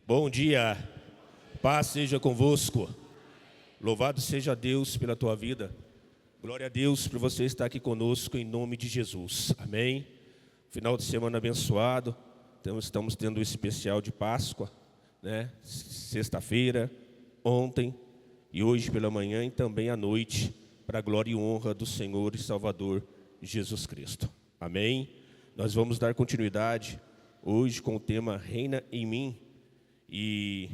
Bom dia, paz seja convosco. Louvado seja Deus pela tua vida. Glória a Deus por você estar aqui conosco em nome de Jesus. Amém. Final de semana abençoado. Então estamos tendo um especial de Páscoa, né? Sexta-feira, ontem e hoje pela manhã e também à noite, para a glória e honra do Senhor e Salvador Jesus Cristo. Amém. Nós vamos dar continuidade hoje com o tema Reina em mim. E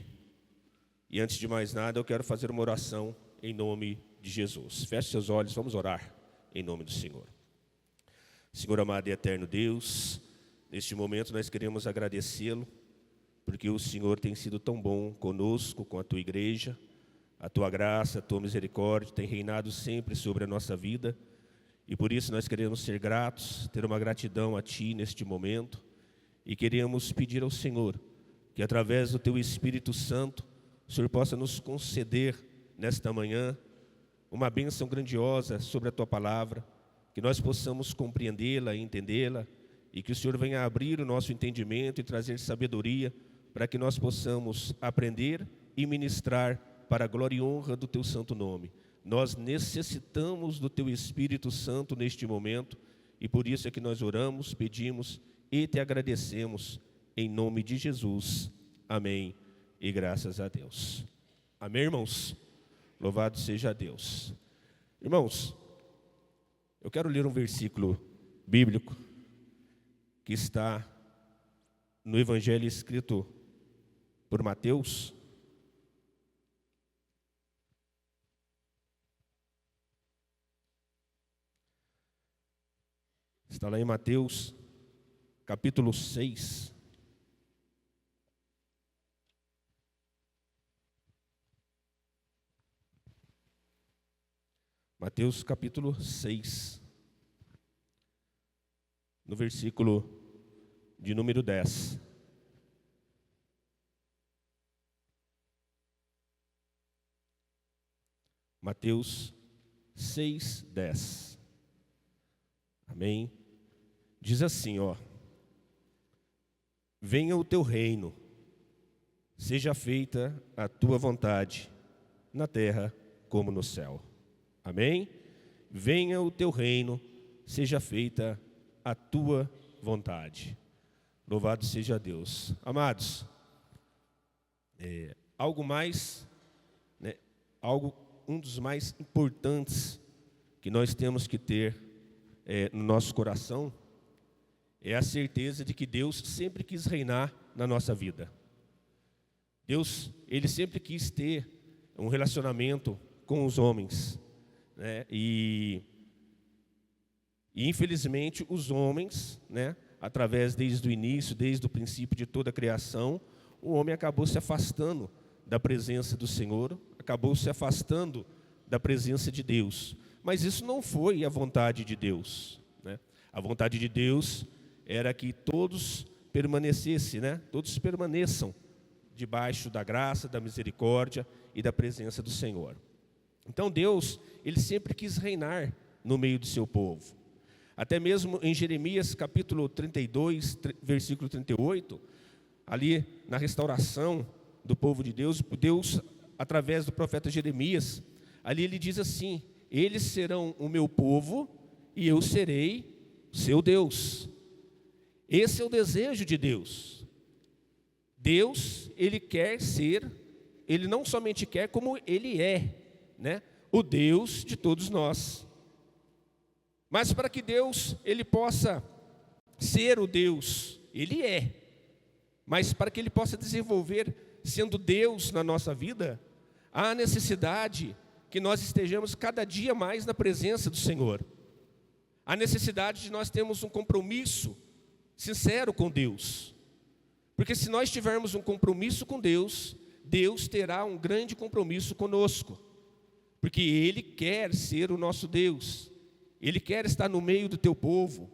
antes de mais nada, eu quero fazer uma oração em nome de Jesus. Feche seus olhos, vamos orar em nome do Senhor. Senhor amado e eterno Deus, neste momento nós queremos agradecê-lo, porque o Senhor tem sido tão bom conosco, com a tua igreja. A tua graça, a tua misericórdia tem reinado sempre sobre a nossa vida. E por isso nós queremos ser gratos, ter uma gratidão a ti neste momento. E queremos pedir ao Senhor que através do teu Espírito Santo, o Senhor possa nos conceder nesta manhã uma bênção grandiosa sobre a tua palavra, que nós possamos compreendê-la e entendê-la, e que o Senhor venha abrir o nosso entendimento e trazer sabedoria para que nós possamos aprender e ministrar para a glória e honra do teu santo nome. Nós necessitamos do teu Espírito Santo neste momento, e por isso é que nós oramos, pedimos e te agradecemos em nome de Jesus. Amém. E graças a Deus. Amém, irmãos? Louvado seja Deus. Irmãos, eu quero ler um versículo bíblico que está no Evangelho escrito por Mateus. Está lá em Mateus, capítulo 6. Mateus capítulo 6, no versículo de número 10. Mateus 6, 10. Amém? Diz assim, ó: venha o teu reino, seja feita a tua vontade, na terra como no céu. Amém? Venha o teu reino, seja feita a tua vontade. Louvado seja Deus. Amados, algo mais, né, um dos mais importantes que nós temos que ter no nosso coração é a certeza de que Deus sempre quis reinar na nossa vida. Deus, Ele sempre quis ter um relacionamento com os homens, né? E infelizmente os homens, né, através desde o início, desde o princípio de toda a criação, o homem acabou se afastando da presença do Senhor, acabou se afastando da presença de Deus. Mas isso não foi a vontade de Deus, né? A vontade de Deus era que todos permanecessem, né? Todos permaneçam debaixo da graça, da misericórdia e da presença do Senhor. Então Deus, Ele sempre quis reinar no meio do seu povo. Até mesmo em Jeremias capítulo 32, versículo 38, ali na restauração do povo de Deus, Deus, através do profeta Jeremias, ali ele diz assim: eles serão o meu povo e eu serei seu Deus. Esse é o desejo de Deus. Deus, Ele quer ser, Ele não somente quer, como Ele é, né, o Deus de todos nós. Mas para que Deus Ele possa ser o Deus, Ele é. Mas para que Ele possa desenvolver sendo Deus na nossa vida, há necessidade que nós estejamos cada dia mais na presença do Senhor. Há necessidade de nós termos um compromisso sincero com Deus. Porque se nós tivermos um compromisso com Deus, Deus terá um grande compromisso conosco. Porque Ele quer ser o nosso Deus. Ele quer estar no meio do teu povo.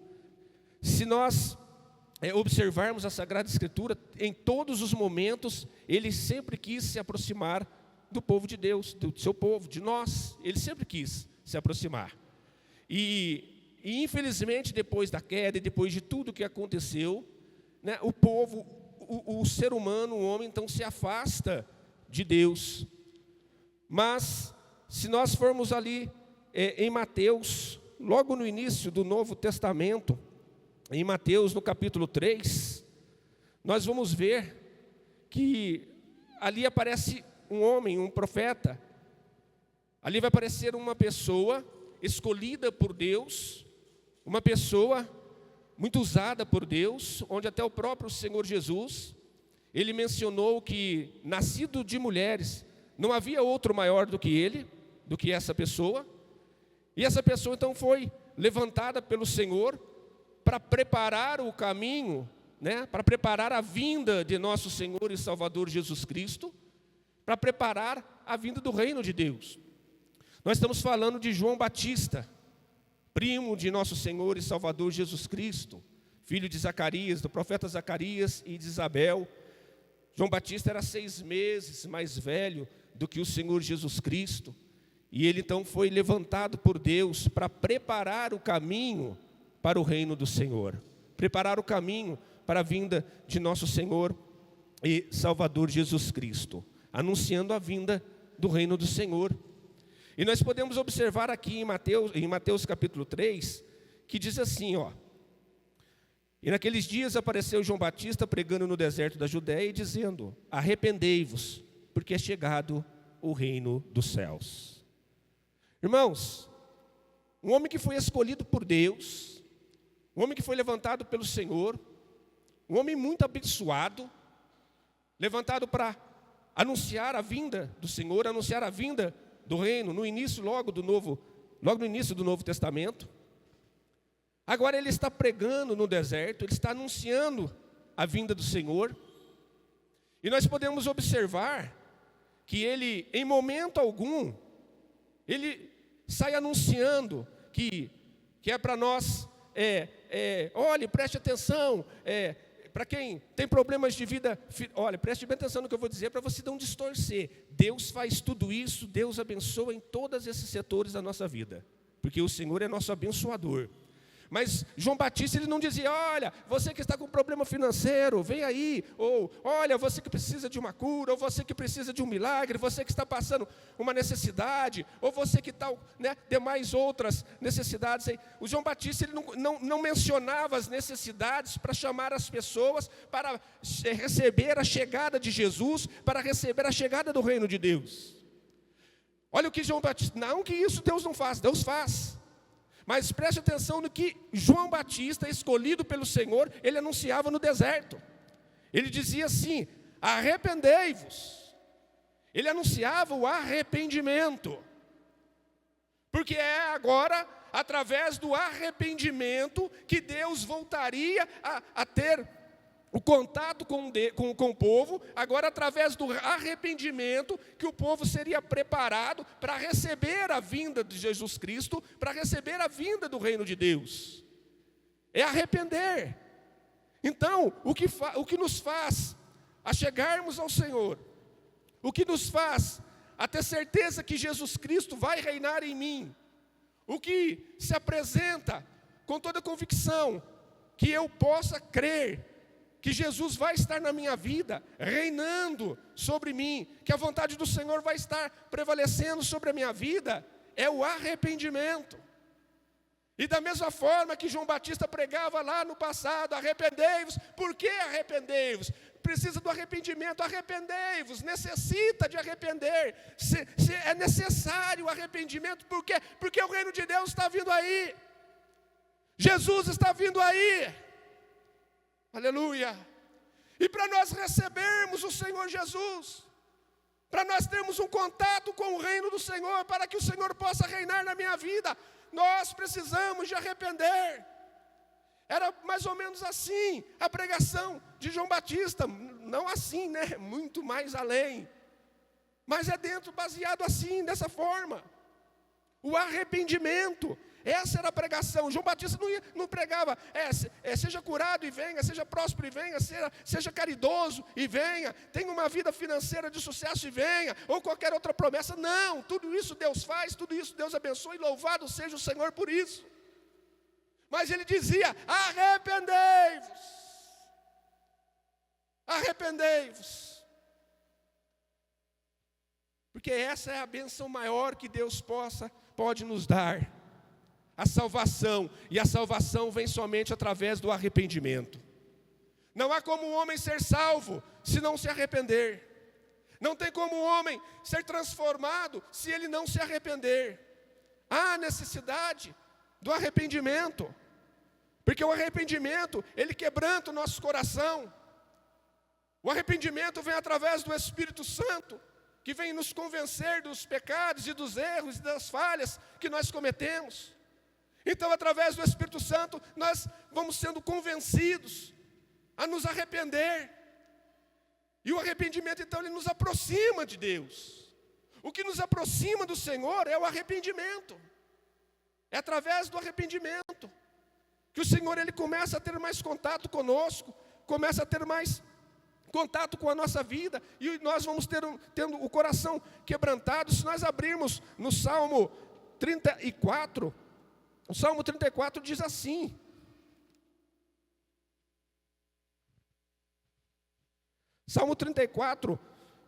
Se nós observarmos a Sagrada Escritura, em todos os momentos, Ele sempre quis se aproximar do povo de Deus, do seu povo, de nós. Ele sempre quis se aproximar. E infelizmente, depois da queda e depois de tudo que aconteceu, né, o povo, o ser humano, o homem, então se afasta de Deus. Mas, se nós formos ali em Mateus, logo no início do Novo Testamento, em Mateus, no capítulo 3, nós vamos ver que ali aparece um homem, um profeta. Ali vai aparecer uma pessoa escolhida por Deus, uma pessoa muito usada por Deus, onde até o próprio Senhor Jesus, ele mencionou que, nascido de mulheres, não havia outro maior do que ele, do que essa pessoa. E essa pessoa então foi levantada pelo Senhor para preparar o caminho, né, para preparar a vinda de nosso Senhor e Salvador Jesus Cristo, para preparar a vinda do reino de Deus. Nós estamos falando de João Batista, primo de nosso Senhor e Salvador Jesus Cristo, filho de Zacarias, do profeta Zacarias e de Isabel. João Batista era 6 meses mais velho do que o Senhor Jesus Cristo, e ele então foi levantado por Deus para preparar o caminho para o reino do Senhor, preparar o caminho para a vinda de nosso Senhor e Salvador Jesus Cristo, anunciando a vinda do reino do Senhor. E nós podemos observar aqui em Mateus capítulo 3, que diz assim, ó: e naqueles dias apareceu João Batista pregando no deserto da Judéia e dizendo: arrependei-vos, porque é chegado o reino dos céus. Irmãos, um homem que foi escolhido por Deus, um homem que foi levantado pelo Senhor, um homem muito abençoado, levantado para anunciar a vinda do Senhor, anunciar a vinda do reino, no início logo no início do Novo Testamento. Agora ele está pregando no deserto, ele está anunciando a vinda do Senhor. E nós podemos observar que ele, em momento algum, ele sai anunciando que é para nós, olhe, preste atenção, para quem tem problemas de vida, olha, preste bem atenção no que eu vou dizer para você não distorcer. Deus faz tudo isso, Deus abençoa em todos esses setores da nossa vida, porque o Senhor é nosso abençoador. Mas João Batista, ele não dizia: olha, você que está com problema financeiro, vem aí. Ou, olha, você que precisa de uma cura, ou você que precisa de um milagre, você que está passando uma necessidade, ou você que está, né, demais outras necessidades aí. O João Batista, ele não mencionava as necessidades para chamar as pessoas para receber a chegada de Jesus, para receber a chegada do reino de Deus. Olha o que João Batista, não que isso Deus não faz, Deus faz. Mas preste atenção no que João Batista, escolhido pelo Senhor, ele anunciava no deserto. Ele dizia assim: arrependei-vos. Ele anunciava o arrependimento. Porque é agora, através do arrependimento, que Deus voltaria a ter o contato com o povo. Agora, através do arrependimento, que o povo seria preparado para receber a vinda de Jesus Cristo, para receber a vinda do reino de Deus. É arrepender. Então, o que nos faz a chegarmos ao Senhor, o que nos faz a ter certeza que Jesus Cristo vai reinar em mim, o que se apresenta com toda convicção, que eu possa crer que Jesus vai estar na minha vida, reinando sobre mim, que a vontade do Senhor vai estar prevalecendo sobre a minha vida, é o arrependimento. E da mesma forma que João Batista pregava lá no passado: arrependei-vos. Por que arrependei-vos? Precisa do arrependimento, arrependei-vos, necessita de arrepender, é necessário o arrependimento. Por quê? Porque o reino de Deus está vindo aí, Jesus está vindo aí. Aleluia! E para nós recebermos o Senhor Jesus, para nós termos um contato com o reino do Senhor, para que o Senhor possa reinar na minha vida, nós precisamos de arrepender. Era mais ou menos assim a pregação de João Batista, não assim, né? Muito mais além, mas é baseado assim, dessa forma, o arrependimento. Essa era a pregação. João Batista não pregava, seja curado e venha, seja próspero e venha, seja caridoso e venha, tenha uma vida financeira de sucesso e venha, ou qualquer outra promessa. Não, tudo isso Deus faz, tudo isso Deus abençoa, e louvado seja o Senhor por isso. Mas ele dizia: arrependei-vos. arrependei-vos. Porque essa é a bênção maior que Deus pode nos dar. A salvação. E a salvação vem somente através do arrependimento. Não há como o homem ser salvo se não se arrepender. Não tem como o homem ser transformado se ele não se arrepender. Há necessidade do arrependimento. Porque o arrependimento, ele quebranta o nosso coração. O arrependimento vem através do Espírito Santo, que vem nos convencer dos pecados e dos erros e das falhas que nós cometemos. Então, através do Espírito Santo, nós vamos sendo convencidos a nos arrepender. E o arrependimento, então, ele nos aproxima de Deus. O que nos aproxima do Senhor é o arrependimento. É através do arrependimento que o Senhor, ele começa a ter mais contato conosco, começa a ter mais contato com a nossa vida, e nós vamos tendo o coração quebrantado. Se nós abrirmos no Salmo 34, o Salmo 34 diz assim: Salmo 34,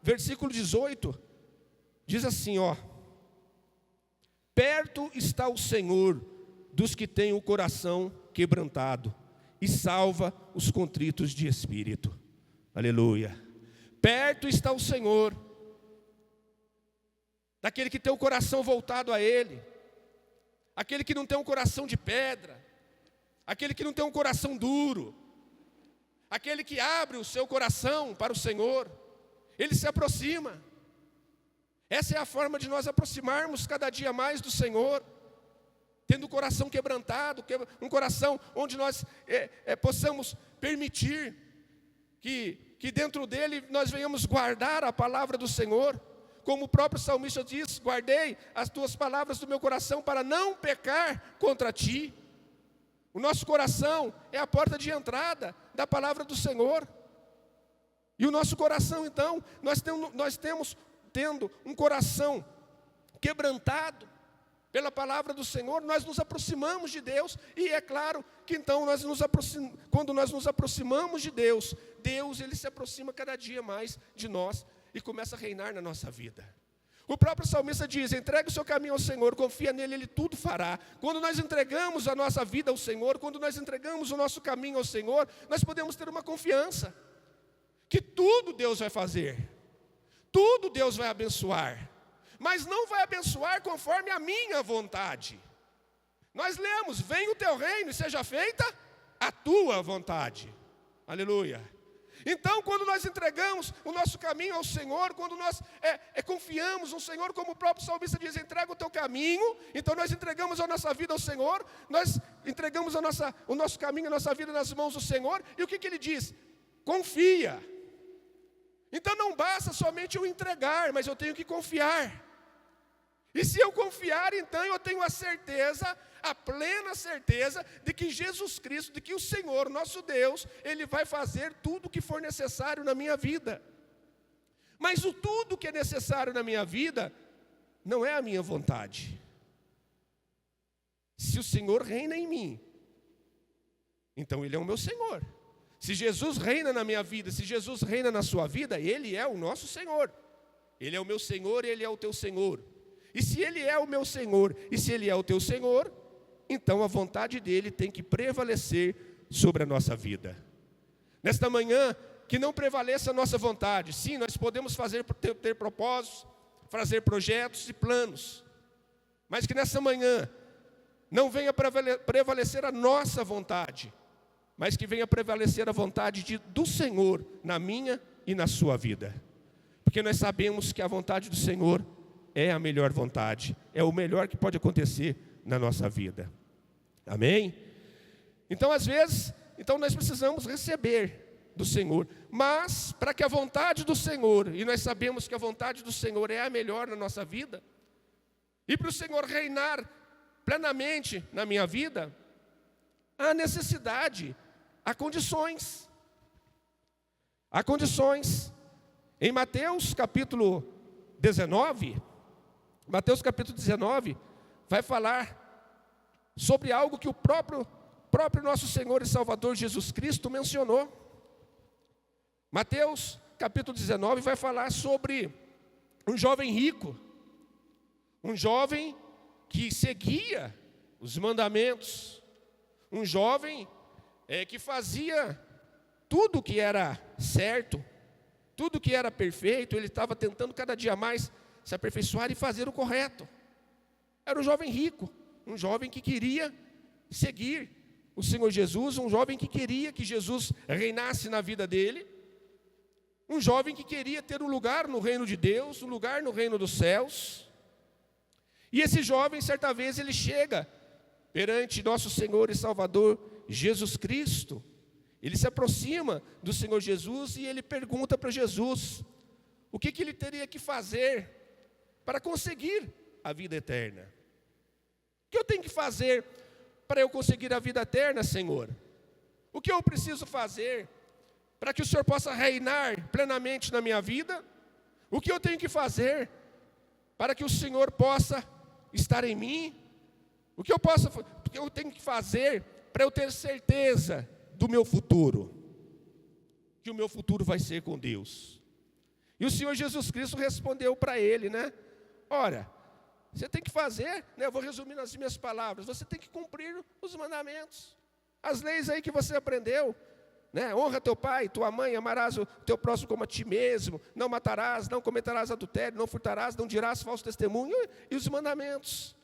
versículo 18, diz assim, ó: perto está o Senhor dos que têm o coração quebrantado, e salva os contritos de espírito. Aleluia. Perto está o Senhor daquele que tem o coração voltado a Ele, aquele que não tem um coração de pedra, aquele que não tem um coração duro, aquele que abre o seu coração para o Senhor. Ele se aproxima. Essa é a forma de nós aproximarmos cada dia mais do Senhor, tendo o coração quebrantado, um coração onde nós possamos permitir que dentro dele nós venhamos guardar a palavra do Senhor. Como o próprio salmista diz: guardei as tuas palavras do meu coração para não pecar contra ti. O nosso coração é a porta de entrada da palavra do Senhor. E o nosso coração, então, nós temos tendo um coração quebrantado pela palavra do Senhor, nós nos aproximamos de Deus. E é claro que então quando nós nos aproximamos de Deus, Deus, ele se aproxima cada dia mais de nós e começa a reinar na nossa vida. O próprio salmista diz: entregue o seu caminho ao Senhor, confia nele, ele tudo fará. Quando nós entregamos a nossa vida ao Senhor, quando nós entregamos o nosso caminho ao Senhor, nós podemos ter uma confiança que tudo Deus vai fazer, tudo Deus vai abençoar, mas não vai abençoar conforme a minha vontade. Nós lemos: venha o teu reino e seja feita a tua vontade. Aleluia. Então, quando nós entregamos o nosso caminho ao Senhor, quando nós confiamos no Senhor, como o próprio salmista diz: entrega o teu caminho. Então nós entregamos a nossa vida ao Senhor, nós entregamos o nosso caminho, a nossa vida nas mãos do Senhor. E o que ele diz? Confia. Então não basta somente eu entregar, mas eu tenho que confiar. E se eu confiar, então eu tenho a certeza, a plena certeza, de que Jesus Cristo, de que o Senhor, nosso Deus, ele vai fazer tudo o que for necessário na minha vida. Mas o tudo que é necessário na minha vida não é a minha vontade. Se o Senhor reina em mim, então ele é o meu Senhor. Se Jesus reina na minha vida, se Jesus reina na sua vida, ele é o nosso Senhor. Ele é o meu Senhor e ele é o teu Senhor. E se ele é o meu Senhor, e se ele é o teu Senhor, então a vontade dele tem que prevalecer sobre a nossa vida. Nesta manhã, que não prevaleça a nossa vontade. Sim, nós podemos ter propósitos, fazer projetos e planos, mas que nessa manhã não venha prevalecer a nossa vontade, mas que venha prevalecer a vontade do Senhor na minha e na sua vida. Porque nós sabemos que a vontade do Senhor é a melhor vontade, é o melhor que pode acontecer na nossa vida. Amém? Então, às vezes, nós precisamos receber do Senhor, mas para que a vontade do Senhor, e nós sabemos que a vontade do Senhor é a melhor na nossa vida, e para o Senhor reinar plenamente na minha vida, há necessidade, há condições. Há condições. Em Mateus capítulo 19, Mateus capítulo 19, vai falar sobre algo que o próprio nosso Senhor e Salvador Jesus Cristo mencionou. Mateus capítulo 19 vai falar sobre um jovem rico, um jovem que seguia os mandamentos, um jovem que fazia tudo que era certo, tudo que era perfeito. Ele estava tentando cada dia mais se aperfeiçoar e fazer o correto. Era um jovem rico, um jovem que queria seguir o Senhor Jesus, um jovem que queria que Jesus reinasse na vida dele, um jovem que queria ter um lugar no reino de Deus, um lugar no reino dos céus. E esse jovem, certa vez, ele chega perante nosso Senhor e Salvador Jesus Cristo. Ele se aproxima do Senhor Jesus e ele pergunta para Jesus o que ele teria que fazer para conseguir a vida eterna. O que eu tenho que fazer para eu conseguir a vida eterna, Senhor? O que eu preciso fazer para que o Senhor possa reinar plenamente na minha vida? O que eu tenho que fazer para que o Senhor possa estar em mim? O que eu tenho que fazer para eu ter certeza do meu futuro? Que o meu futuro vai ser com Deus. E o Senhor Jesus Cristo respondeu para ele, né? Ora, você tem que fazer, né? Eu vou resumir nas minhas palavras. Você tem que cumprir os mandamentos, as leis aí que você aprendeu, né? Honra teu pai, tua mãe, amarás o teu próximo como a ti mesmo, não matarás, não cometerás adultério, não furtarás, não dirás falso testemunho, e os mandamentos.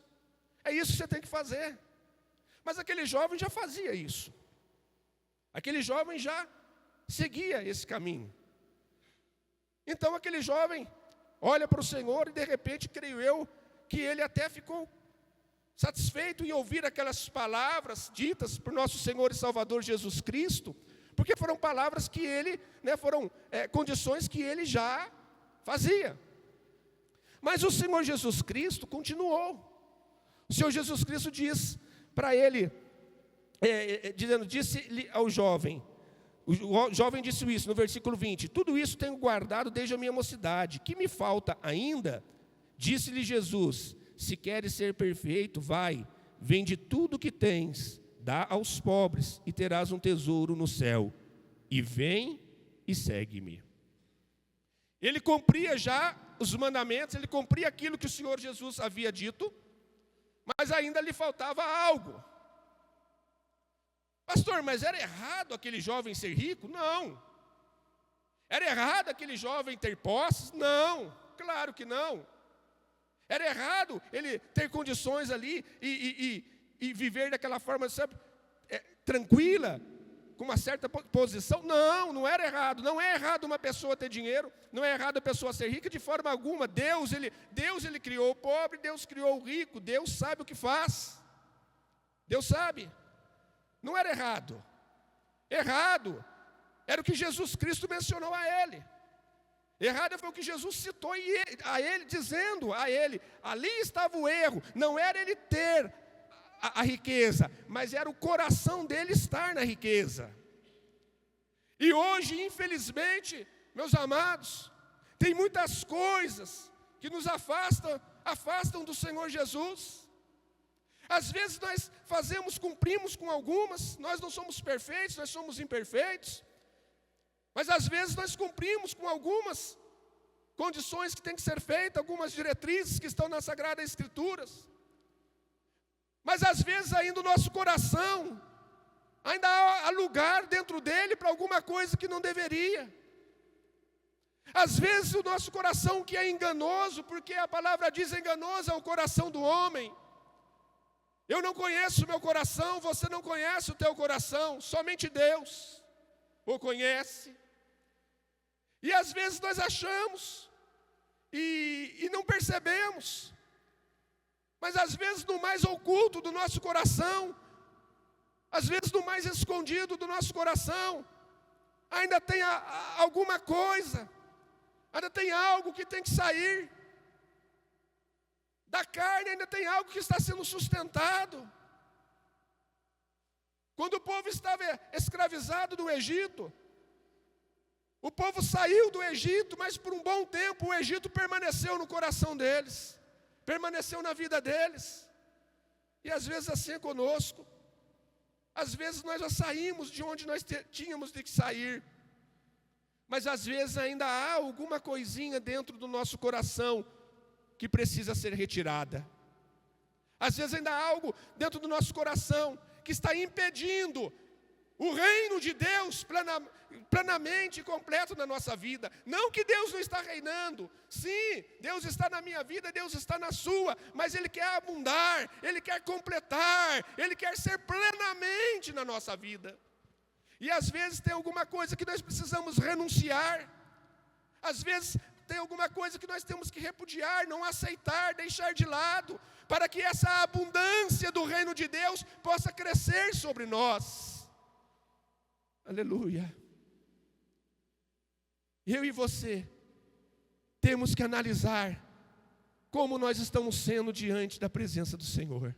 É isso que você tem que fazer. Mas aquele jovem já fazia isso. Aquele jovem já seguia esse caminho. Então aquele jovem olha para o Senhor e de repente, creio eu, que ele até ficou satisfeito em ouvir aquelas palavras ditas por nosso Senhor e Salvador Jesus Cristo, porque foram palavras que ele, né, foram condições que ele já fazia. Mas o Senhor Jesus Cristo continuou. O Senhor Jesus Cristo diz para ele, disse ao jovem, o jovem disse isso no versículo 20: tudo isso tenho guardado desde a minha mocidade, que me falta ainda? Disse-lhe Jesus: se queres ser perfeito, vai, vende tudo o que tens, dá aos pobres e terás um tesouro no céu, e vem e segue-me. Ele cumpria já os mandamentos, ele cumpria aquilo que o Senhor Jesus havia dito, mas ainda lhe faltava algo. Pastor, mas era errado aquele jovem ser rico? Não. Era errado aquele jovem ter posses? Não, claro que não. Era errado ele ter condições ali e viver daquela forma, sabe, tranquila, com uma certa posição? Não, não era errado. Não é errado uma pessoa ter dinheiro, não é errado a pessoa ser rica de forma alguma. Deus ele criou o pobre, Deus criou o rico, Deus sabe o que faz. Deus sabe. Não era errado. Errado era o que Jesus Cristo mencionou a ele. Errado foi o que Jesus citou a ele, dizendo a ele, ali estava o erro. Não era ele ter a riqueza, mas era o coração dele estar na riqueza. E hoje, infelizmente, meus amados, tem muitas coisas que nos afastam do Senhor Jesus. Às vezes nós cumprimos com algumas, nós não somos perfeitos, nós somos imperfeitos, mas às vezes nós cumprimos com algumas condições que têm que ser feitas, algumas diretrizes que estão nas Sagradas Escrituras, mas às vezes ainda o nosso coração, ainda há lugar dentro dele para alguma coisa que não deveria. Às vezes o nosso coração que é enganoso, porque a palavra diz enganoso é o coração do homem. Eu não conheço o meu coração, você não conhece o teu coração, somente Deus o conhece. E às vezes nós achamos e não percebemos, mas às vezes no mais oculto do nosso coração, às vezes no mais escondido do nosso coração, ainda tem alguma coisa, ainda tem algo que tem que sair. Da carne ainda tem algo que está sendo sustentado. Quando o povo estava escravizado no Egito, o povo saiu do Egito, mas por um bom tempo o Egito permaneceu no coração deles, permaneceu na vida deles. E às vezes assim é conosco. Às vezes nós já saímos de onde nós tínhamos de sair. Mas às vezes ainda há alguma coisinha dentro do nosso coração que precisa ser retirada. Às vezes ainda há algo dentro do nosso coração que está impedindo o reino de Deus plenamente e completo na nossa vida. Não que Deus não está reinando. Sim, Deus está na minha vida, Deus está na sua. Mas Ele quer abundar, Ele quer completar, Ele quer ser plenamente na nossa vida. E às vezes tem alguma coisa que nós precisamos renunciar. Às vezes tem alguma coisa que nós temos que repudiar, não aceitar, deixar de lado, para que essa abundância do reino de Deus possa crescer sobre nós. Aleluia. Eu e você temos que analisar como nós estamos sendo diante da presença do Senhor.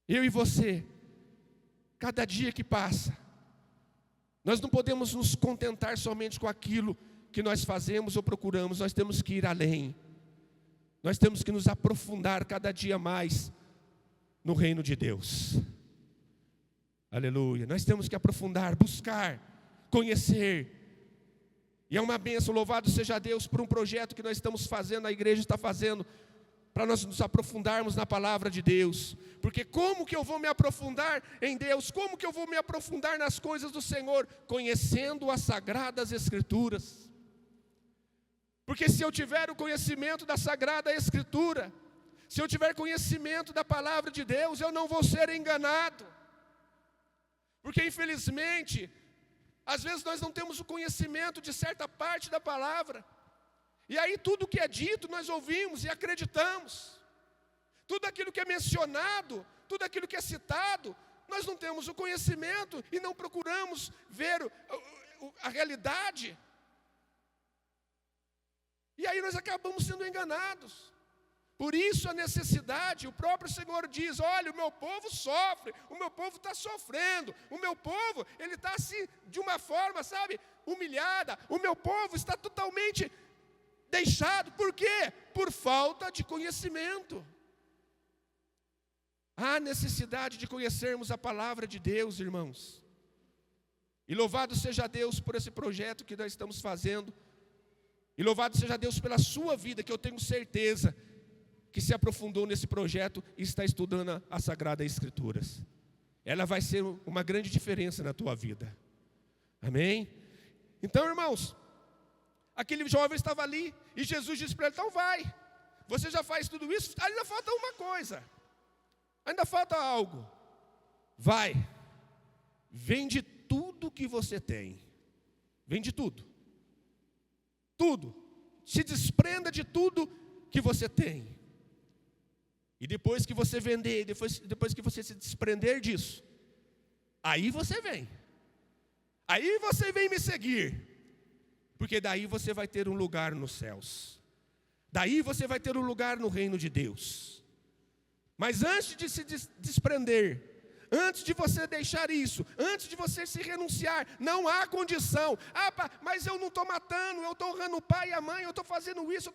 Eu e você, cada dia que passa, nós não podemos nos contentar somente com aquilo que nós fazemos ou procuramos, nós temos que ir além. Nós temos que nos aprofundar cada dia mais no reino de Deus. Aleluia. Nós temos que aprofundar, buscar, conhecer. E é uma bênção, louvado seja Deus por um projeto que nós estamos fazendo, a igreja está fazendo, para nós nos aprofundarmos na palavra de Deus. Porque como que eu vou me aprofundar em Deus? Como que eu vou me aprofundar nas coisas do Senhor? Conhecendo as Sagradas Escrituras. Porque se eu tiver o conhecimento da Sagrada Escritura, se eu tiver conhecimento da palavra de Deus, eu não vou ser enganado. Porque infelizmente, às vezes nós não temos o conhecimento de certa parte da palavra. E aí tudo que é dito nós ouvimos e acreditamos. Tudo aquilo que é mencionado, tudo aquilo que é citado, nós não temos o conhecimento e não procuramos ver a realidade. E aí nós acabamos sendo enganados. Por isso a necessidade, o próprio Senhor diz, olha, o meu povo sofre, o meu povo está sofrendo, o meu povo, ele está assim, de uma forma, sabe, humilhada, o meu povo está totalmente deixado, por quê? Por falta de conhecimento. Há necessidade de conhecermos a palavra de Deus, irmãos. E louvado seja Deus por esse projeto que nós estamos fazendo, e louvado seja Deus pela sua vida, que eu tenho certeza que se aprofundou nesse projeto e está estudando as Sagradas Escrituras. Ela vai ser uma grande diferença na tua vida. Amém? Então, irmãos, aquele jovem estava ali e Jesus disse para ele, então vai. Você já faz tudo isso? Ainda falta uma coisa. Ainda falta algo. Vai. Vende tudo que você tem. Vende tudo. Tudo. Se desprenda de tudo que você tem. E depois que você vender, depois que você se desprender disso, aí você vem. Aí você vem me seguir. Porque daí você vai ter um lugar nos céus. Daí você vai ter um lugar no reino de Deus. Mas antes de se desprender, antes de você deixar isso, antes de você se renunciar, não há condição. Mas eu não estou matando, eu estou honrando o pai e a mãe, eu estou fazendo isso,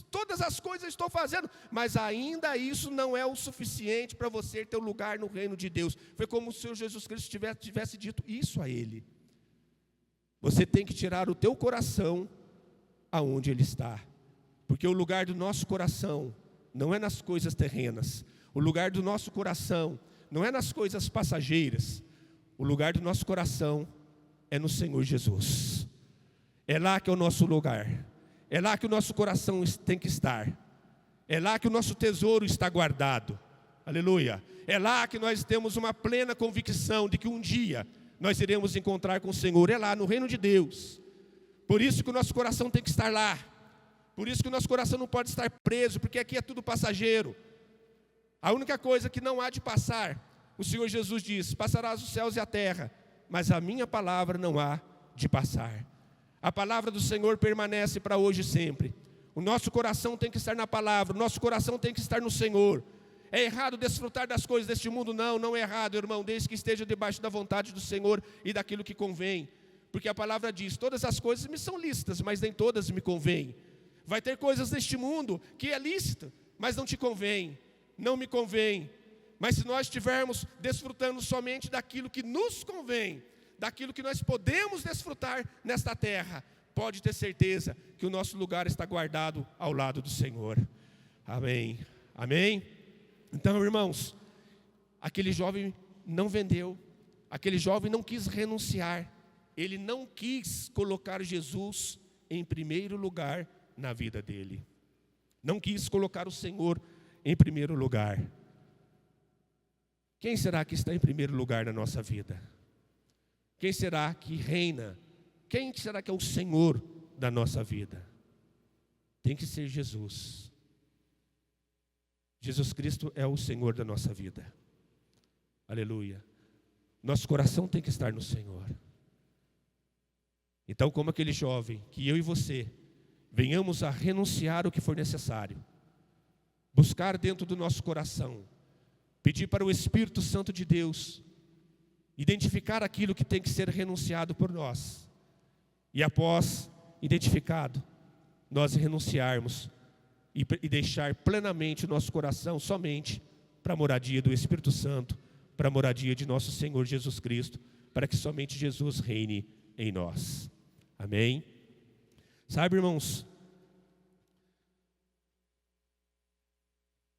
todas as coisas eu estou fazendo. Mas ainda isso não é o suficiente para você ter um lugar no reino de Deus. Foi como o Senhor Jesus Cristo tivesse dito isso a ele. Você tem que tirar o teu coração aonde ele está. Porque o lugar do nosso coração não é nas coisas terrenas. O lugar do nosso coração não é nas coisas passageiras. O lugar do nosso coração é no Senhor Jesus. É lá que é o nosso lugar. É lá que o nosso coração tem que estar. É lá que o nosso tesouro está guardado. Aleluia. É lá que nós temos uma plena convicção de que um dia nós iremos encontrar com o Senhor. É lá no reino de Deus. Por isso que o nosso coração tem que estar lá. Por isso que o nosso coração não pode estar preso, porque aqui é tudo passageiro. A única coisa que não há de passar, o Senhor Jesus diz, passarás os céus e a terra, mas a minha palavra não há de passar. A palavra do Senhor permanece para hoje e sempre. O nosso coração tem que estar na palavra, o nosso coração tem que estar no Senhor. É errado desfrutar das coisas deste mundo? Não, não é errado, irmão, desde que esteja debaixo da vontade do Senhor e daquilo que convém. Porque a palavra diz, todas as coisas me são lícitas, mas nem todas me convêm. Vai ter coisas neste mundo que é lícita, mas não te convém, não me convém. Mas se nós estivermos desfrutando somente daquilo que nos convém, daquilo que nós podemos desfrutar nesta terra, pode ter certeza que o nosso lugar está guardado ao lado do Senhor. Amém. Amém? Então, irmãos, aquele jovem não vendeu, aquele jovem não quis renunciar, ele não quis colocar Jesus em primeiro lugar na vida dele. Não quis colocar o Senhor em primeiro lugar. Quem será que está em primeiro lugar na nossa vida? Quem será que reina? Quem será que é o Senhor da nossa vida? Tem que ser Jesus. Jesus Cristo é o Senhor da nossa vida. Aleluia. Nosso coração tem que estar no Senhor. Então, como aquele jovem, que eu e você venhamos a renunciar o que for necessário, buscar dentro do nosso coração, pedir para o Espírito Santo de Deus identificar aquilo que tem que ser renunciado por nós, e após identificado, nós renunciarmos e deixar plenamente o nosso coração somente para a moradia do Espírito Santo, para a moradia de nosso Senhor Jesus Cristo, para que somente Jesus reine em nós. Amém? Sabe, irmãos,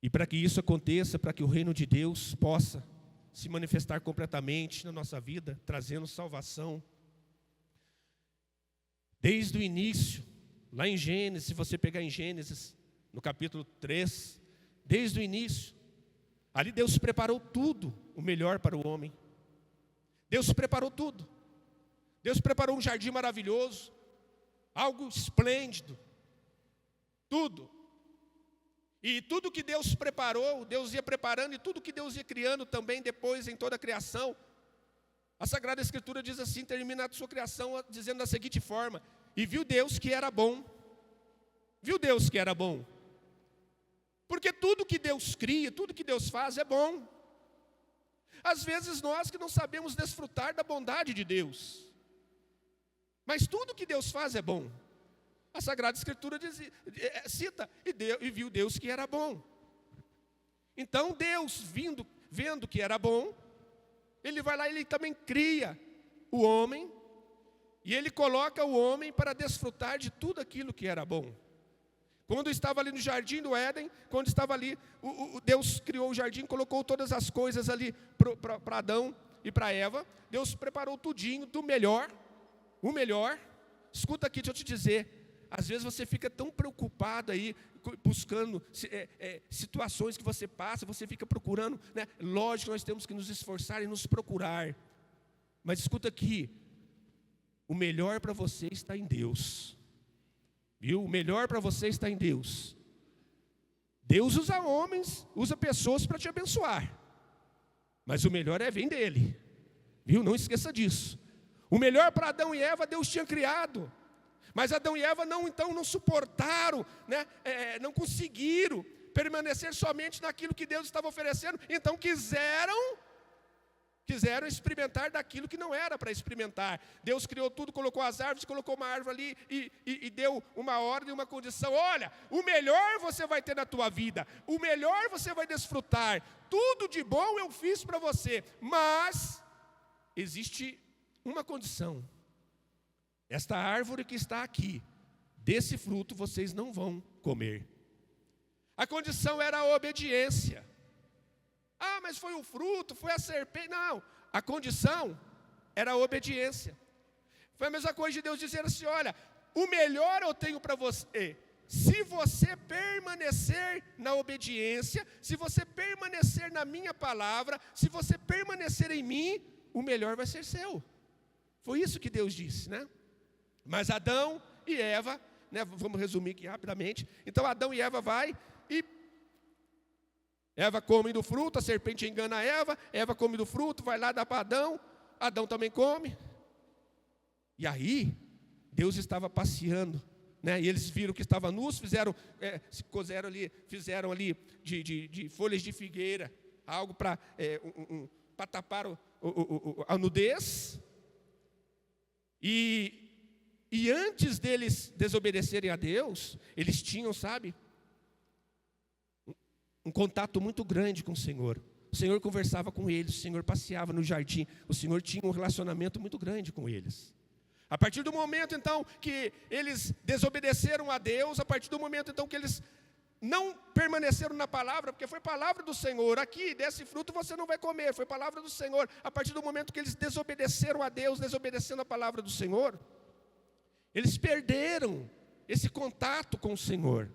e para que isso aconteça, para que o reino de Deus possa se manifestar completamente na nossa vida, trazendo salvação, desde o início, lá em Gênesis, se você pegar em Gênesis, no capítulo 3, desde o início, ali Deus preparou tudo, o melhor para o homem. Deus preparou tudo. Deus preparou um jardim maravilhoso, algo esplêndido, tudo. E tudo que Deus preparou, Deus ia preparando, e tudo que Deus ia criando também depois em toda a criação. A Sagrada Escritura diz assim, termina a sua criação dizendo da seguinte forma: e viu Deus que era bom. Viu Deus que era bom. Porque tudo que Deus cria, tudo que Deus faz é bom. Às vezes nós que não sabemos desfrutar da bondade de Deus. Mas tudo que Deus faz é bom. A Sagrada Escritura cita, e viu Deus que era bom. Então Deus, vendo que era bom, Ele vai lá e Ele também cria o homem, e Ele coloca o homem para desfrutar de tudo aquilo que era bom. Quando estava ali no jardim do Éden, quando estava ali, Deus criou o jardim, colocou todas as coisas ali para Adão e para Eva. Deus preparou tudinho, do melhor, o melhor. Escuta aqui, deixa eu te dizer. Às vezes você fica tão preocupado aí, buscando situações que você passa, você fica procurando, né? Lógico que nós temos que nos esforçar e nos procurar. Mas escuta aqui, o melhor para você está em Deus. Viu? O melhor para você está em Deus. Deus usa homens, usa pessoas para te abençoar. Mas o melhor vem dEle. Viu? Não esqueça disso. O melhor para Adão e Eva, Deus tinha criado. Mas Adão e Eva não suportaram, né? Não conseguiram permanecer somente naquilo que Deus estava oferecendo. Então quiseram experimentar daquilo que não era para experimentar. Deus criou tudo, colocou as árvores, colocou uma árvore ali e deu uma ordem, uma condição. Olha, o melhor você vai ter na tua vida, o melhor você vai desfrutar, tudo de bom eu fiz para você, mas existe uma condição. Esta árvore que está aqui, desse fruto vocês não vão comer. A condição era a obediência. Ah, mas foi o fruto, foi a serpente. Não, a condição era a obediência. Foi a mesma coisa de Deus dizer assim: olha, o melhor eu tenho para você. Se você permanecer na obediência, se você permanecer na minha palavra, se você permanecer em mim, o melhor vai ser seu. Foi isso que Deus disse, né? Mas Adão e Eva, né, vamos resumir aqui rapidamente. Então Adão e Eva vai e Eva come do fruto, a serpente engana a Eva, Eva come do fruto, vai lá dar para Adão, Adão também come. E aí, Deus estava passeando, né? E eles viram que estava nus, fizeram ali de folhas de figueira, algo para tapar a nudez. E antes deles desobedecerem a Deus, eles tinham, sabe, um contato muito grande com o Senhor. o Senhor conversava com eles, o Senhor passeava no jardim, o Senhor tinha um relacionamento muito grande com eles. A partir do momento então que eles desobedeceram a Deus, a partir do momento então que eles não permaneceram na palavra, porque foi palavra do Senhor, aqui desse fruto você não vai comer, foi palavra do Senhor. A partir do momento que eles desobedeceram a Deus, desobedecendo a palavra do Senhor, eles perderam esse contato com o Senhor.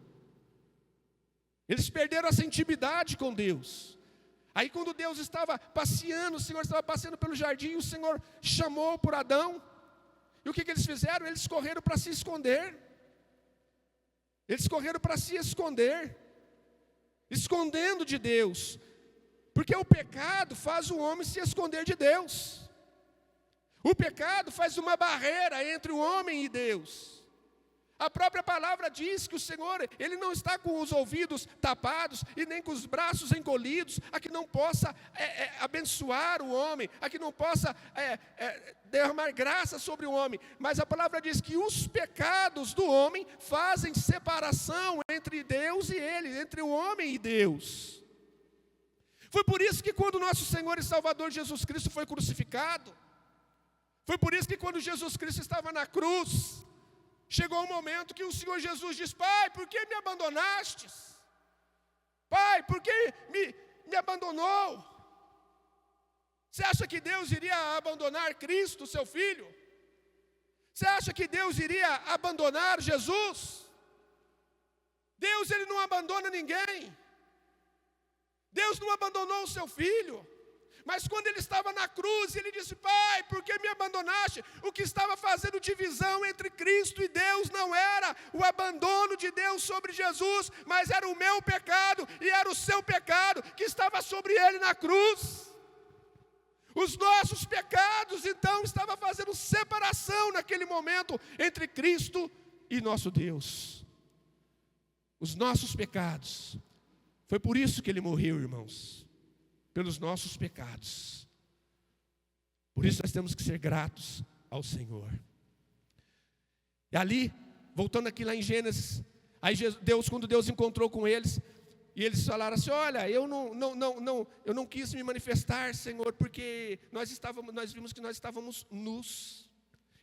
Eles perderam essa intimidade com Deus. Aí quando Deus estava passeando, o Senhor estava passeando pelo jardim, o Senhor chamou por Adão. E o que eles fizeram? Eles correram para se esconder. Eles correram para se esconder, escondendo de Deus. Porque o pecado faz o homem se esconder de Deus. O pecado faz uma barreira entre o homem e Deus. A própria palavra diz que o Senhor, Ele não está com os ouvidos tapados e nem com os braços encolhidos, a que não possa abençoar o homem, a que não possa derramar graça sobre o homem. Mas a palavra diz que os pecados do homem fazem separação entre Deus e ele, entre o homem e Deus. Foi por isso que quando nosso Senhor e Salvador Jesus Cristo foi crucificado, foi por isso que quando Jesus Cristo estava na cruz, chegou um momento que o Senhor Jesus diz: Pai, por que me abandonastes? Pai, por que me abandonou? Você acha que Deus iria abandonar Cristo, seu Filho? Você acha que Deus iria abandonar Jesus? Deus, Ele não abandona ninguém. Deus não abandonou o seu Filho. Mas quando ele estava na cruz, ele disse: Pai, por que me abandonaste? O que estava fazendo divisão entre Cristo e Deus não era o abandono de Deus sobre Jesus, mas era o meu pecado e era o seu pecado que estava sobre ele na cruz. Os nossos pecados, então, estavam fazendo separação naquele momento entre Cristo e nosso Deus. Os nossos pecados. Foi por isso que ele morreu, irmãos. Pelos nossos pecados. Por isso nós temos que ser gratos ao Senhor. E ali, voltando aqui lá em Gênesis, aí quando Deus encontrou com eles, e eles falaram assim: olha, eu não quis me manifestar, Senhor, porque nós vimos que nós estávamos nus.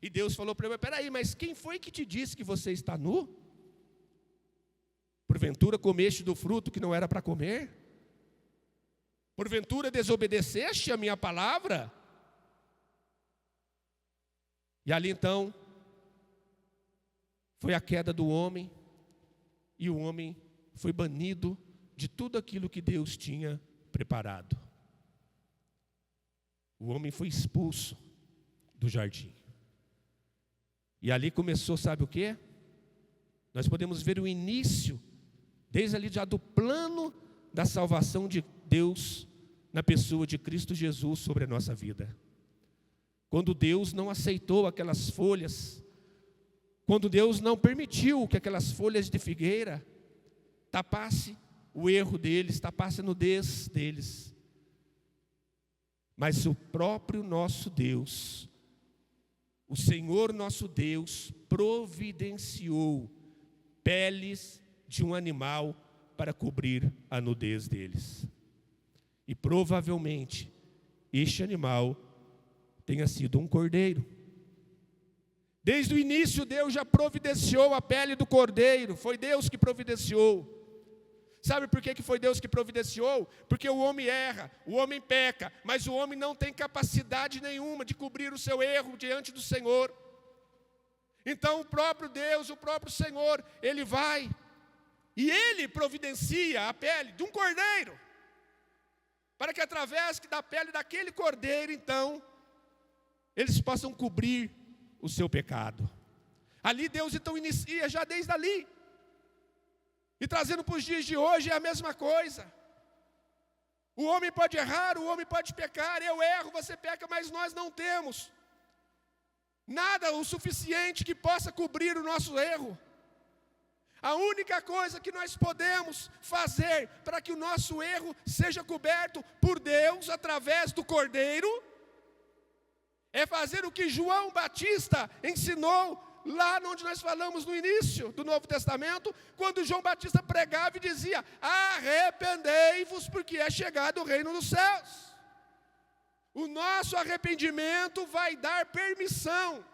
E Deus falou para ele: peraí, mas quem foi que te disse que você está nu? Porventura comeste do fruto que não era para comer? Porventura desobedeceste a minha palavra? E ali então, foi a queda do homem, e o homem foi banido de tudo aquilo que Deus tinha preparado. O homem foi expulso do jardim. E ali começou, sabe o quê? Nós podemos ver o início, desde ali já do plano da salvação de Deus na pessoa de Cristo Jesus sobre a nossa vida. Quando Deus não aceitou aquelas folhas, quando Deus não permitiu que aquelas folhas de figueira tapasse o erro deles, tapasse a nudez deles. Mas o próprio nosso Deus, o Senhor nosso Deus, providenciou peles de um animal para cobrir a nudez deles. E provavelmente este animal tenha sido um cordeiro. Desde o início Deus já providenciou a pele do cordeiro, foi Deus que providenciou. Sabe por que foi Deus que providenciou? Porque o homem erra, o homem peca, mas o homem não tem capacidade nenhuma de cobrir o seu erro diante do Senhor. Então o próprio Deus, o próprio Senhor, Ele vai e Ele providencia a pele de um cordeiro, para que através da pele daquele cordeiro, então, eles possam cobrir o seu pecado. Ali Deus então inicia já desde ali. E trazendo para os dias de hoje é a mesma coisa. O homem pode errar, o homem pode pecar, eu erro, você peca, mas nós não temos nada o suficiente que possa cobrir o nosso erro. A única coisa que nós podemos fazer para que o nosso erro seja coberto por Deus através do Cordeiro é fazer o que João Batista ensinou lá onde nós falamos no início do Novo Testamento, quando João Batista pregava e dizia: arrependei-vos, porque é chegado o reino dos céus. O nosso arrependimento vai dar permissão.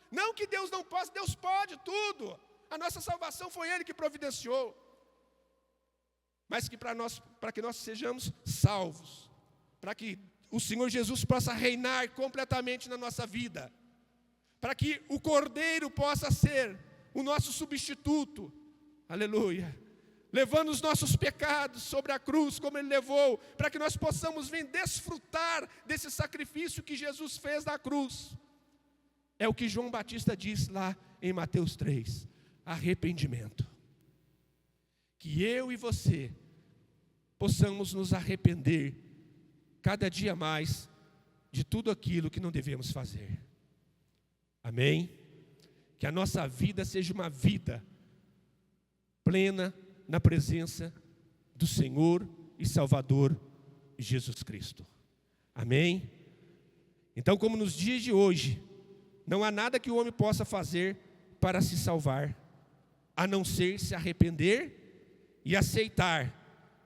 Não que Deus não possa, Deus pode tudo. A nossa salvação foi Ele que providenciou. Mas que para que nós sejamos salvos, para que o Senhor Jesus possa reinar completamente na nossa vida, para que o Cordeiro possa ser o nosso substituto, aleluia, levando os nossos pecados sobre a cruz, como Ele levou, para que nós possamos vir desfrutar desse sacrifício que Jesus fez na cruz. É o que João Batista diz lá em Mateus 3, arrependimento. Que eu e você possamos nos arrepender cada dia mais de tudo aquilo que não devemos fazer. Amém? Que a nossa vida seja uma vida plena na presença do Senhor e Salvador Jesus Cristo. Amém? Então, como nos dias de hoje, não há nada que o homem possa fazer para se salvar, a não ser se arrepender e aceitar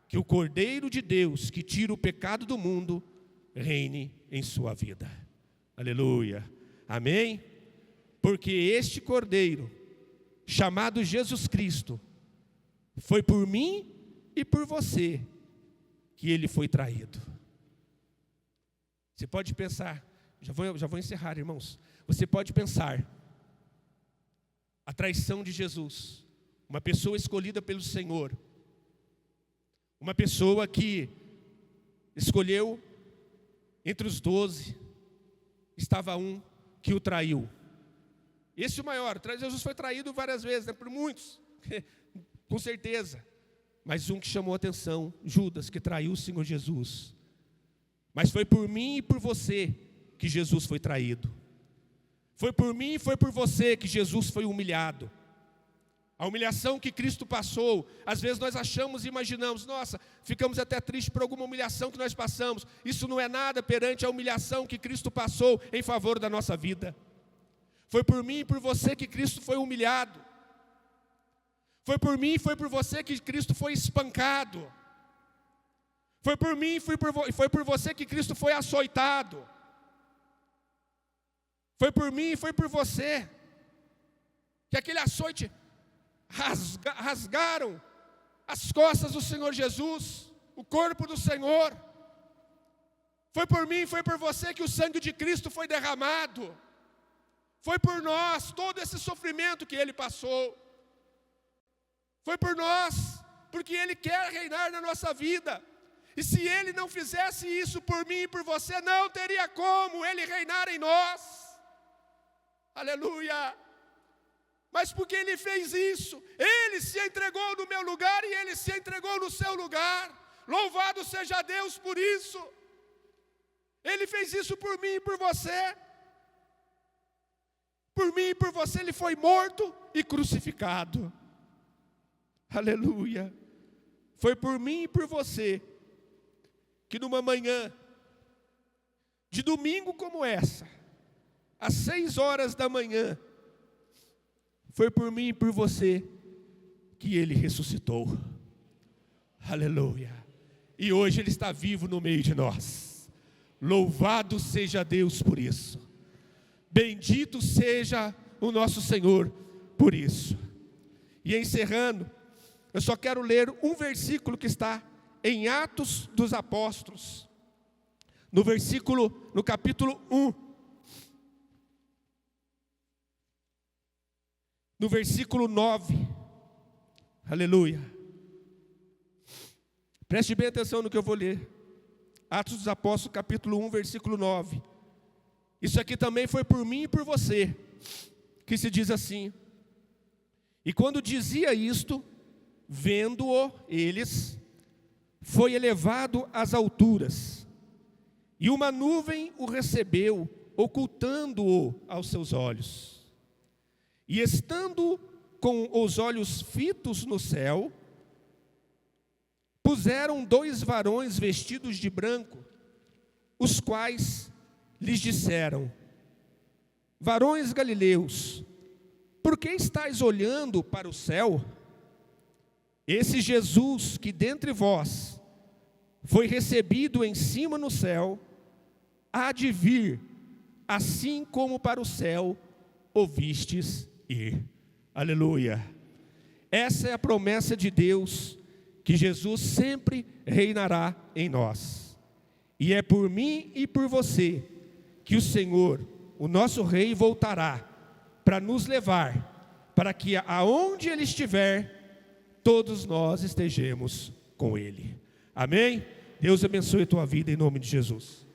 que o Cordeiro de Deus, que tira o pecado do mundo, reine em sua vida. Aleluia. Amém? Porque este Cordeiro, chamado Jesus Cristo, foi por mim e por você que ele foi traído. Você pode pensar, já vou encerrar, irmãos. Você pode pensar, a traição de Jesus, uma pessoa escolhida pelo Senhor, uma pessoa que escolheu entre os 12, estava um que o traiu. Esse o maior, Jesus foi traído várias vezes, né, por muitos, com certeza. Mas um que chamou a atenção, Judas, que traiu o Senhor Jesus. Mas foi por mim e por você que Jesus foi traído. Foi por mim e foi por você que Jesus foi humilhado. A humilhação que Cristo passou, às vezes nós achamos e imaginamos, nossa, ficamos até tristes por alguma humilhação que nós passamos. Isso não é nada perante a humilhação que Cristo passou em favor da nossa vida. Foi por mim e por você que Cristo foi humilhado. Foi por mim e foi por você que Cristo foi espancado. Foi por mim e foi por você que Cristo foi açoitado. Foi por mim e foi por você que aquele açoite rasgaram as costas do Senhor Jesus, o corpo do Senhor. Foi por mim e foi por você que o sangue de Cristo foi derramado. Foi por nós, todo esse sofrimento que Ele passou. Foi por nós, porque Ele quer reinar na nossa vida. E se Ele não fizesse isso por mim e por você, não teria como Ele reinar em nós. Aleluia! Mas porque Ele fez isso, Ele se entregou no meu lugar e Ele se entregou no seu lugar. Louvado seja Deus por isso. Ele fez isso por mim e por você. Por mim e por você Ele foi morto e crucificado. Aleluia. Foi por mim e por você que numa manhã de domingo como essa, às 6 horas da manhã, foi por mim e por você que Ele ressuscitou. Aleluia. E hoje Ele está vivo no meio de nós. Louvado seja Deus por isso. Bendito seja o nosso Senhor por isso. E encerrando, eu só quero ler um versículo que está em Atos dos Apóstolos, no capítulo 1, no versículo 9, aleluia. Preste bem atenção no que eu vou ler. Atos dos Apóstolos, capítulo 1, versículo 9. Isso aqui também foi por mim e por você, que se diz assim: e quando dizia isto, vendo-o eles, foi elevado às alturas, e uma nuvem o recebeu, ocultando-o aos seus olhos. E estando com os olhos fitos no céu, puseram 2 varões vestidos de branco, os quais lhes disseram: varões galileus, por que estáis olhando para o céu? Esse Jesus que dentre vós foi recebido em cima no céu, há de vir, assim como para o céu o vistes ir. Aleluia. Essa é a promessa de Deus, que Jesus sempre reinará em nós. E é por mim e por você que o Senhor, o nosso Rei, voltará para nos levar, para que aonde Ele estiver, todos nós estejamos com Ele. Amém? Deus abençoe a tua vida em nome de Jesus.